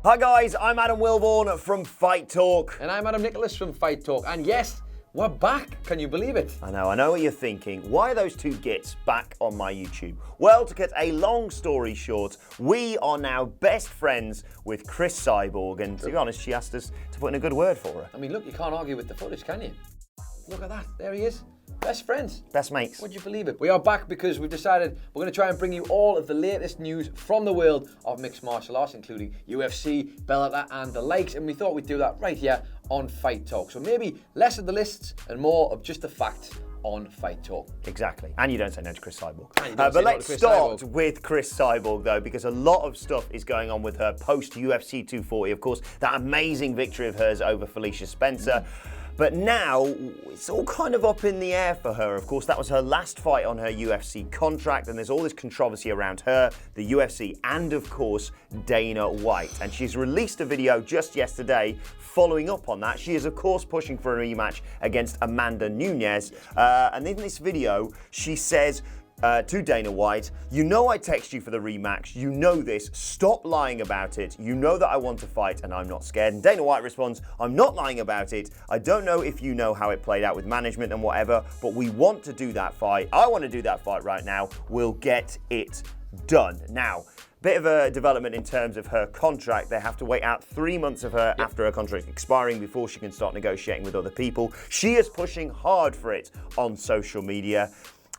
Hi guys, I'm Adam Wilborn from Fight Talk. And I'm Adam Nicholas from Fight Talk. And yes, we're back. Can you believe it? I know what you're thinking. Why are those two gits back on my YouTube? Well, to cut a long story short, we are now best friends with Cris Cyborg, and to be honest, she asked us to put in a good word for her. I mean, look, you can't argue with the footage, can you? Look at that. There he is. Best friends. Best mates. Would you believe it? We are back because we've decided we're going to try and bring you all of the latest news from the world of mixed martial arts, including UFC, Bellator, and the likes. And we thought we'd do that right here on Fight Talk. So maybe less of the lists and more of just the facts on Fight Talk. Exactly. And you don't say no to Cris Cyborg. But let's start with Cris Cyborg, though, because a lot of stuff is going on with her post-UFC 240. Of course, that amazing victory of hers over Felice Spencer. But now, it's all kind of up in the air for her. Of course, that was her last fight on her UFC contract, and there's all this controversy around her, the UFC, and of course, Dana White. And she's released a video just yesterday following up on that. She is, of course, pushing for a rematch against Amanda Nunes. And in this video, she says, to Dana White, you know I text you for the rematch, you know this, stop lying about it, you know that I want to fight and I'm not scared. And Dana White responds, I'm not lying about it, I don't know if you know how it played out with management and whatever, but we want to do that fight, I want to do that fight right now, we'll get it done. Now, bit of a development in terms of her contract. They have to wait out 3 months of her after her contract expiring before she can start negotiating with other people. She is pushing hard for it on social media.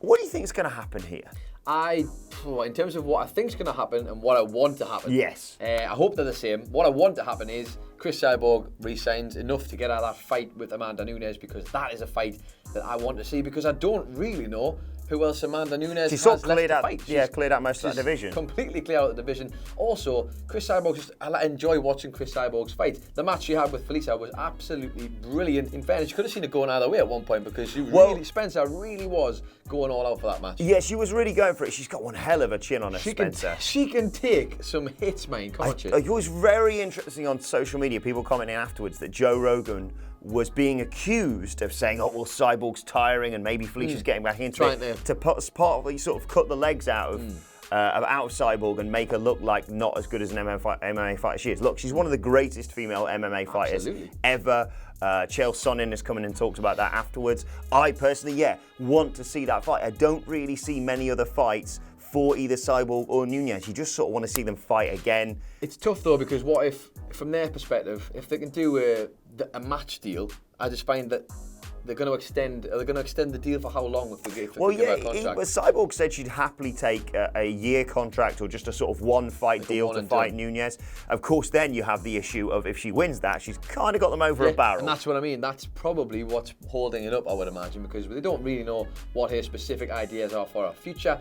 What do you think is going to happen here? In terms of what I think is going to happen and what I want to happen. Yes. I hope they're the same. What I want to happen is Cris Cyborg re-signs enough to get out of that fight with Amanda Nunes, because that is a fight that I want to see, because I don't really know who else Amanda Nunes has left to fight. Cleared out most of that division. Completely cleared out the division. Also, Cris Cyborg, I enjoy watching Cris Cyborg's fight. The match she had with Felice was absolutely brilliant. In fairness, you could have seen it going either way at one point, because Spencer really was going all out for that match. Yeah, she was really going for it. She's got one hell of a chin on her, Spencer. She can take some hits, man, can't she? It was very interesting on social media, people commenting afterwards that Joe Rogan was being accused of saying, oh, well, Cyborg's tiring and maybe Felicia's getting back into it. To partly sort of cut the legs out of Cyborg and make her look like not as good as an MMA fighter she is. Look, she's one of the greatest female MMA fighters ever. Chael Sonnen has come in and talked about that afterwards. I personally, want to see that fight. I don't really see many other fights for either Cyborg or Nunes. You just sort of want to see them fight again. It's tough though, because what if, from their perspective, if they can do a match deal, I just find that they're going to extend the deal for how long if they give her a contract? Cyborg said she'd happily take a year contract or just a sort of one-fight deal to fight Nunes. Of course, then you have the issue of if she wins that, she's kind of got them over a barrel. And that's what I mean. That's probably what's holding it up, I would imagine, because they don't really know what her specific ideas are for her future.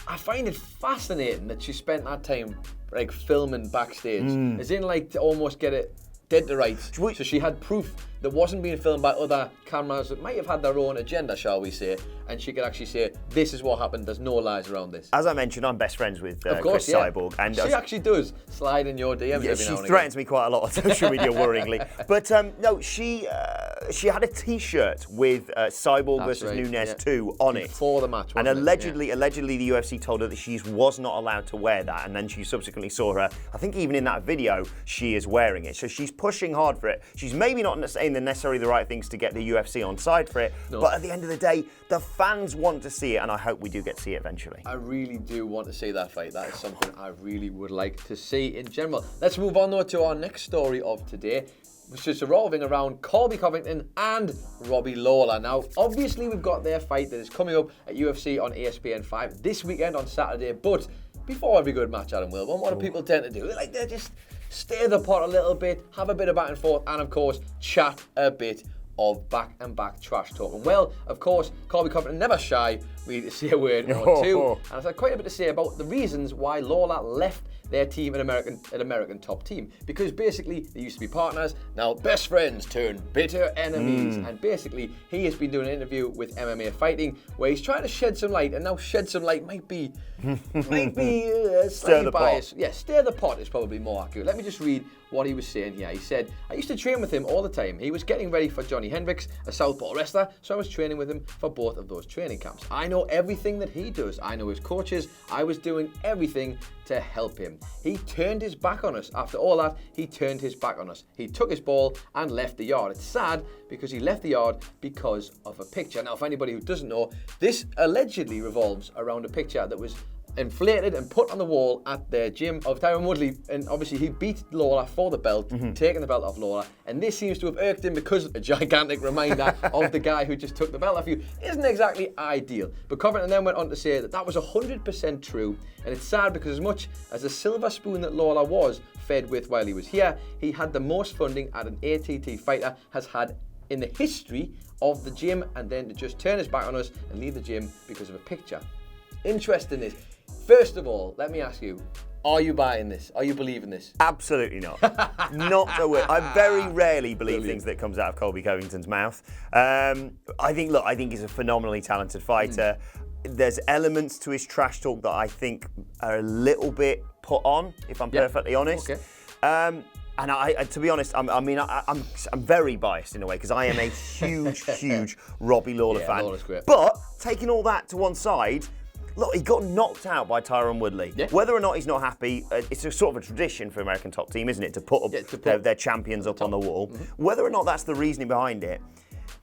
I find it fascinating that she spent that time like filming backstage, as in like to almost get it dead to rights. So she had proof that wasn't being filmed by other cameras that might have had their own agenda, shall we say, and she could actually say, this is what happened, there's no lies around this. As I mentioned, I'm best friends with Cris Cyborg. And she actually does slide in your DMs every now and again. She threatens me quite a lot on social media, worryingly. But no, she had a T-shirt with Cyborg versus Nunes 2 on it. Before the match, and allegedly the UFC told her that she was not allowed to wear that, and then she subsequently saw her, I think even in that video, she is wearing it. So she's pushing hard for it. She's maybe not saying necessarily the right things to get the UFC on side for it, but at the end of the day, the fans want to see it, and I hope we do get to see it eventually. I really do want to see that fight. That is something I really would like to see in general. Let's move on though to our next story of today, which is revolving around Colby Covington and Robbie Lawler. Now, obviously, we've got their fight that is coming up at UFC on ESPN 5 this weekend on Saturday, but before every good match, Adam Wilborn, what do people tend to do? They just stir the pot a little bit, have a bit of back and forth, and of course, chat a bit of back-and-back trash talk. And well, of course, Colby Covington never shy really to say a word or two. And I've had quite a bit to say about the reasons why Lawler left their team at American Top Team. Because basically, they used to be partners, now best friends turn bitter enemies. And basically, he has been doing an interview with MMA Fighting where he's trying to shed some light, and now shed some light might be slightly biased. Yeah, stir the pot is probably more accurate. Let me just read what he was saying here. He said, I used to train with him all the time. He was getting ready for Johny Hendricks, a southpaw wrestler, so I was training with him for both of those training camps. I know everything that he does. I know his coaches. I was doing everything to help him. He turned his back on us. After all that, he turned his back on us. He took his ball and left the yard. It's sad because he left the yard because of a picture. Now, for anybody who doesn't know, this allegedly revolves around a picture that was inflated and put on the wall at the gym of Tyron Woodley, and obviously he beat Lawler for the belt, taking the belt off Lawler, and this seems to have irked him because a gigantic reminder of the guy who just took the belt off you isn't exactly ideal. But Covington then went on to say that was 100% true, and it's sad because as much as a silver spoon that Lawler was fed with while he was here, he had the most funding that an ATT fighter has had in the history of the gym, and then to just turn his back on us and leave the gym because of a picture. Interesting this. First of all, let me ask you, are you buying this? Are you believing this? Absolutely not. Not a word. I very rarely believe things that comes out of Colby Covington's mouth. I think he's a phenomenally talented fighter. There's elements to his trash talk that I think are a little bit put on, if I'm perfectly honest. Okay. And to be honest, I'm very biased in a way because I am a huge Robbie Lawler fan. Lawler's great. But taking all that to one side, look, he got knocked out by Tyron Woodley. Yeah. Whether or not he's not happy, it's a sort of a tradition for American top team, isn't it, to put their champions up on the wall. Whether or not that's the reasoning behind it,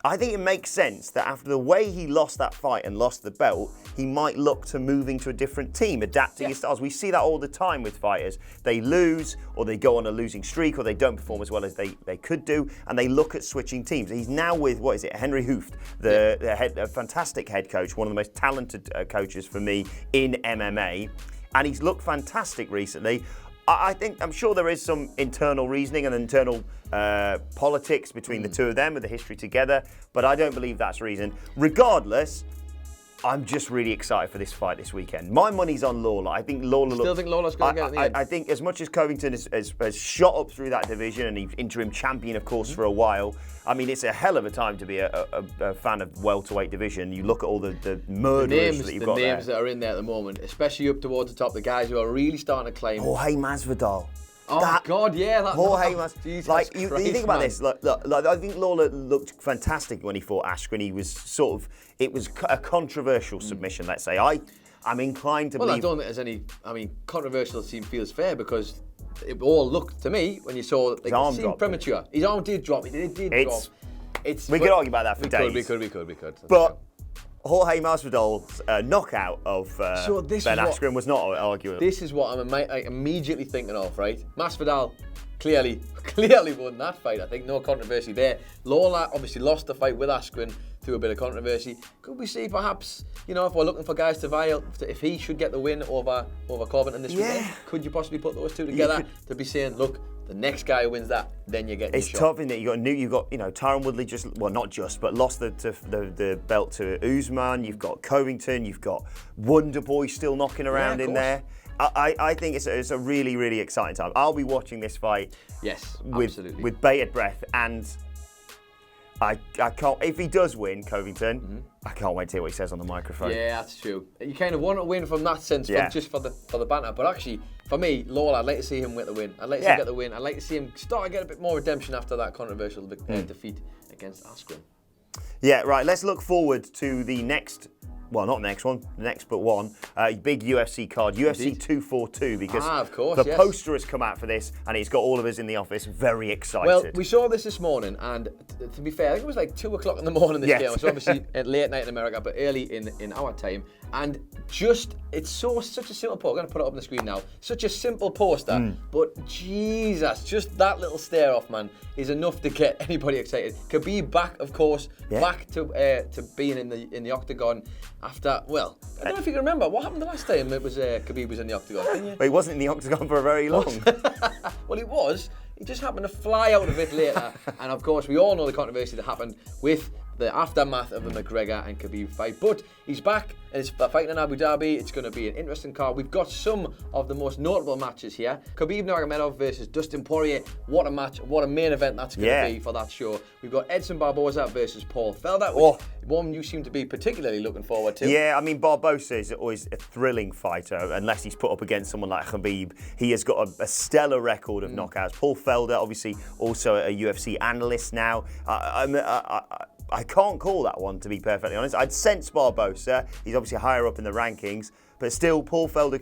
I think it makes sense that after the way he lost that fight and lost the belt, he might look to moving to a different team, adapting his styles. We see that all the time with fighters. They lose, or they go on a losing streak, or they don't perform as well as they could do, and they look at switching teams. He's now with, Henry Hooft, the fantastic head coach, one of the most talented coaches for me in MMA, and he's looked fantastic recently. I'm sure there is some internal reasoning and internal politics between the two of them with the history together, but I don't believe that's reason. Regardless, I'm just really excited for this fight this weekend. My money's on Lawler. I think Lawler. Still think Lawler's going to get it in the end? I think as much as Covington has shot up through that division and he's interim champion, of course, for a while. I mean, it's a hell of a time to be a fan of welterweight division. You look at all the murderers that you've got there. The names that are in there at the moment, especially up towards the top, the guys who are really starting to claim. Jorge Masvidal. Oh God, yeah, that Jorge Masvidal. Like you think about this. Look, I think Lawler looked fantastic when he fought Askren. He was it was a controversial submission, let's say. I'm inclined to believe. Well, I don't think there's any. I mean, controversial feels fair because it all looked to me when you saw his arm dropped premature. His arm did drop. It did drop. We could argue about that for days. We could. But Jorge Masvidal's knockout of Ben Askren was not arguable. This is what I'm immediately thinking of, right? Masvidal clearly won that fight. I think no controversy there. Lawler obviously lost the fight with Askren through a bit of controversy. Could we see perhaps, if we're looking for guys to vie, if he should get the win over Covington this weekend, could you possibly put those two together to be saying, look, the next guy who wins that, then you get your shot. It's tough, isn't it? You've got Tyron Woodley lost the belt to Usman. You've got Covington. You've got Wonder Boy still knocking around in there. I think it's a really, really exciting time. I'll be watching this fight. Yes, absolutely. With bated breath, and I can't. If he does win, Covington, I can't wait to hear what he says on the microphone. Yeah, that's true. You kind of want to win from that sense, just for the banter. But actually, for me, Lawler, I'd like to see him get the win. I'd like to see him get the win. I'd like to see him start to get a bit more redemption after that controversial defeat against Askren. Yeah, right. Let's look forward to the next. Well, not next one, next but one. Big UFC card, UFC 242, because the poster has come out for this and it's got all of us in the office very excited. Well, we saw this morning, and to be fair, I think it was like 2 o'clock in the morning this game. So obviously at late night in America, but early in our time. And it's such a simple poster. I'm going to put it up on the screen now. Such a simple poster, but Jesus, just that little stare off, man, is enough to get anybody excited. Khabib back, of course, back to being in the octagon after, well, I don't know if you can remember, what happened the last time it was Khabib was in the octagon, can you? Well, he wasn't in the octagon for very long. Well, he was. He just happened to fly out of it later. And of course, we all know the controversy that happened with the aftermath of the McGregor and Khabib fight. But he's back, and it's fighting in Abu Dhabi. It's going to be an interesting card. We've got some of the most notable matches here. Khabib Nurmagomedov versus Dustin Poirier. What a match. What a main event that's going to be for that show. We've got Edson Barboza versus Paul Felder, which one you seem to be particularly looking forward to. Yeah, I mean, Barboza is always a thrilling fighter, unless he's put up against someone like Khabib. He has got a stellar record of knockouts. Paul Felder, obviously, also a UFC analyst now. I can't call that one, to be perfectly honest. I'd sense Barboza. He's obviously higher up in the rankings. But still, Paul Felder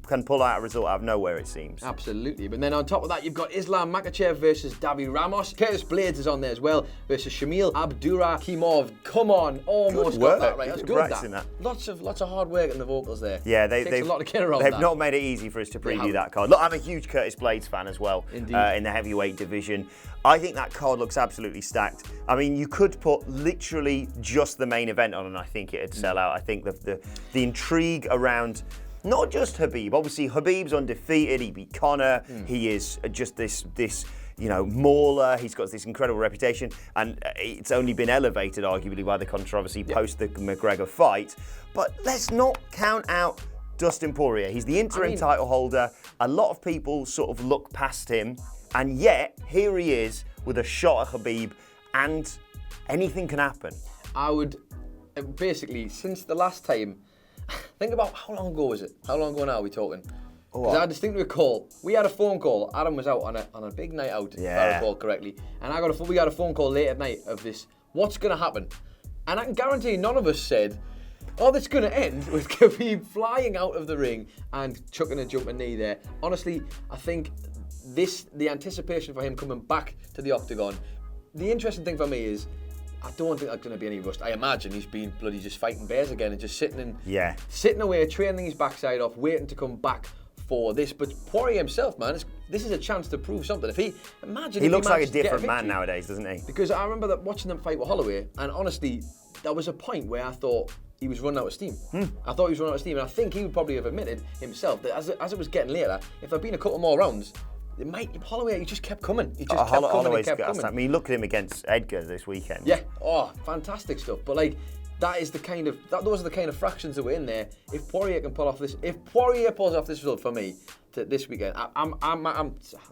can pull out a result out of nowhere, it seems. Absolutely. But then on top of that, you've got Islam Makhachev versus Davi Ramos. Curtis Blades is on there as well versus Shamil Abdurakhimov. Come on, almost got that right. That's good. That. Lots of hard work in the vocals there. Yeah, they've a lot to get around. They've not made it easy for us to preview that card. Look, I'm a huge Curtis Blades fan as well. Indeed. In the heavyweight division. I think that card looks absolutely stacked. I mean, you could put literally just the main event on, and I think it'd sell out. I think the intrigue around not just Khabib. Obviously, Khabib's undefeated. He beat Conor. He is just this mauler. He's got this incredible reputation, and it's only been elevated, arguably, by the controversy post the McGregor fight. But let's not count out Dustin Poirier. He's the interim title holder. A lot of people sort of look past him. And yet, here he is with a shot at Khabib, and anything can happen. I would, basically, since the last time, think about how long ago was it? How long ago now are we talking? Because I distinctly recall, we had a phone call. Adam was out on a big night out, if I recall correctly. And we got a phone call late at night of this, what's going to happen? And I can guarantee none of us said, this is going to end with Khabib flying out of the ring and chucking a jumping knee there. Honestly, I think the anticipation for him coming back to the octagon, the interesting thing for me is, I don't think there's going to be any rust. I imagine he's been bloody just fighting bears again and just sitting away, training his backside off, waiting to come back for this. But Poirier himself, man, this is a chance to prove something. He looks like a different man nowadays, doesn't he? Because I remember that watching them fight with Holloway, and honestly, there was a point where I thought he was running out of steam. I thought he was running out of steam, and I think he would probably have admitted himself that as it was getting later, if there'd been a couple more rounds, Holloway, he just kept coming. He just kept coming. I mean, look at him against Edgar this weekend. Yeah, fantastic stuff. But those are the kind of fractions that were in there. If Poirier pulls off this result for me this weekend, I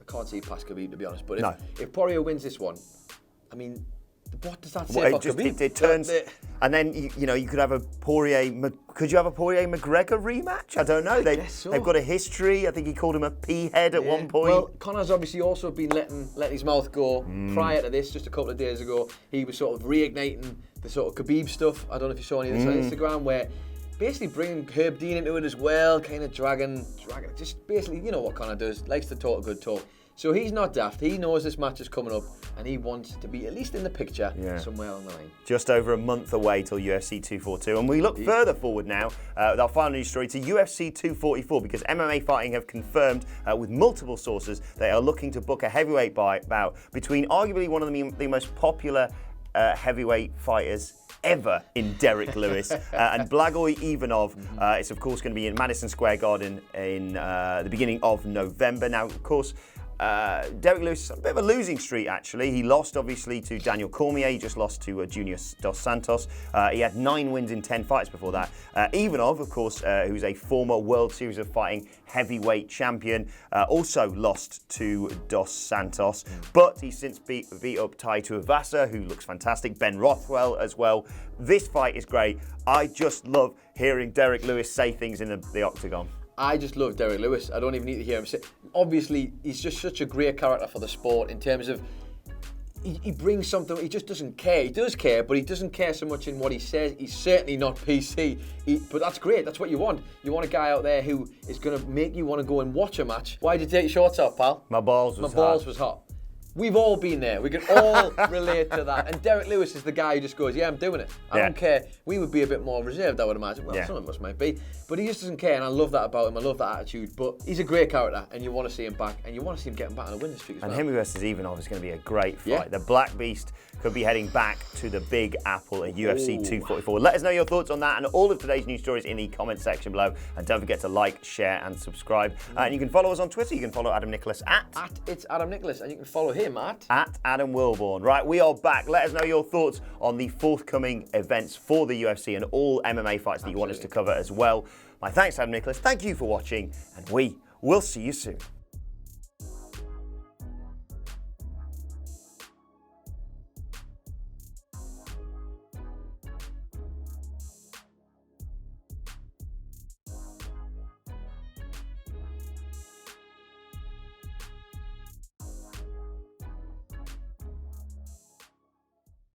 can't see past Khabib, to be honest. But if Poirier wins this one, I mean, what does that say for Khabib? It turns, and then you could have a Poirier. Could you have a Poirier McGregor rematch? I don't know. They've got a history. I think he called him a pea-head at one point. Well, Conor's obviously also been letting his mouth go prior to this. Just a couple of days ago, he was sort of reigniting the sort of Khabib stuff. I don't know if you saw any of this on Instagram, where basically bringing Herb Dean into it as well, kind of dragging, just basically, you know what Conor does, likes to talk a good talk. So he's not daft. He knows this match is coming up, and he wants to be at least in the picture somewhere on the line. Just over a month away till UFC 242, and we look further forward now with our final news story to UFC 244, because MMA Fighting have confirmed with multiple sources they are looking to book a heavyweight bout between arguably one of the most popular heavyweight fighters ever in Derrick Lewis and Blagoy Ivanov. It's of course going to be in Madison Square Garden in the beginning of November. Now, of course, Derrick Lewis, a bit of a losing streak actually. He lost obviously to Daniel Cormier, he just lost to Junior Dos Santos. He had 9 wins in 10 fights before that. Ivanov, of course, who's a former World Series of Fighting heavyweight champion, also lost to Dos Santos, but he's since beat up Tai Tuivasa, who looks fantastic, Ben Rothwell as well. This fight is great. I just love hearing Derrick Lewis say things in the octagon. I just love Derrick Lewis. I don't even need to hear him say. Obviously, he's just such a great character for the sport in terms of he brings something. He just doesn't care. He does care, but he doesn't care so much in what he says. He's certainly not PC. But that's great. That's what you want. You want a guy out there who is going to make you want to go and watch a match. Why did you take your shorts off, pal? My balls was hot. We've all been there. We can all relate to that. And Derrick Lewis is the guy who just goes, yeah, I'm doing it. I don't care. We would be a bit more reserved, I would imagine. Well, some of us might be. But he just doesn't care, and I love that about him. I love that attitude. But he's a great character, and you want to see him back, and you want to see him getting back on a winning streak as well. And him versus Ivanov is going to be a great fight. The Black Beast could be heading back to the Big Apple at UFC 244. Let us know your thoughts on that and all of today's news stories in the comment section below. And don't forget to like, share, and subscribe. And you can follow us on Twitter. You can follow Adam Nicholas at It's Adam Nicholas, and you can follow him at Adam Wilborn. Right, we are back. Let us know your thoughts on the forthcoming events for the UFC and all MMA fights that you want us to cover as well. My thanks, Adam Nicholas. Thank you for watching, and we will see you soon.